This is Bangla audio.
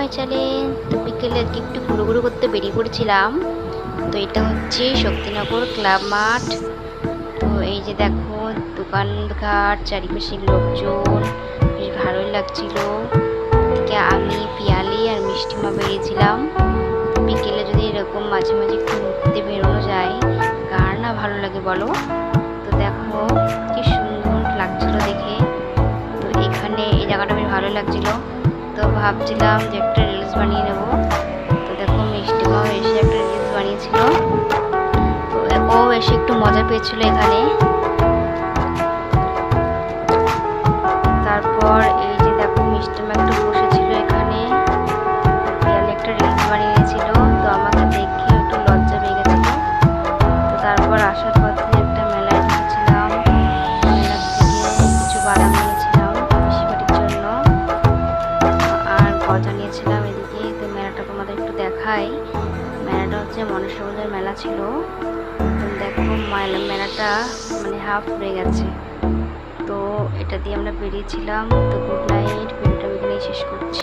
My channel. তো বিকেলে আজকে একটু ঘুরু করতে বেরিয়ে পড়েছিলাম। তো এটা হচ্ছে শক্তিনগর ক্লাব মাঠ। তো এই যে দেখো দোকানঘাট, চারিপাশের লোকজন, বেশ ভালোই লাগছিল। এদিকে আমি, পিয়ালি আর মিষ্টিমা বেরিয়েছিলাম। বিকেলে যদি এরকম মাঝে মাঝে একটু ঘুরতে বেরোনো যায়, কার না ভালো লাগে বলো। তো দেখো কি সুন্দর লাগছিল দেখে। তো এখানে এই জায়গাটা বেশ ভালো লাগছিল। তো ভাবছিলাম যে একটা রিলস বানিয়ে নেব। তো দেখো মিষ্টিমাও এসে একটা রিলস বানিয়েছিল। তো ও এসে একটু মজা পেয়েছিল এখানে। তারপর এই যে দেখো মিষ্টিমা একটু বসেছিল এখানে, পিয়ালি একটা রিলস বানিয়েছিল। তো আমাকে দেখে একটু লজ্জা পেয়ে গেছিল। তো তারপর আসার পথে একটা মেলায় ঢুকেছিলাম। মেলা থেকে কিছু বাদাম নিয়েছিলাম মিষ্টিমাটির জন্য, আর গজা নিয়েছিলাম এদিকে। তো মেলাটা তোমাদের একটু দেখাই। মেলাটা হচ্ছে মনসা পূজার মেলা ছিল। তো দেখো মেলাটা মানে হাফ হয়ে গেছে। তো এটা দিয়ে আমরা বেরিয়েছিলাম। তো গুড নাইট, ভিডিওটা আমি এখানেই শেষ করছি।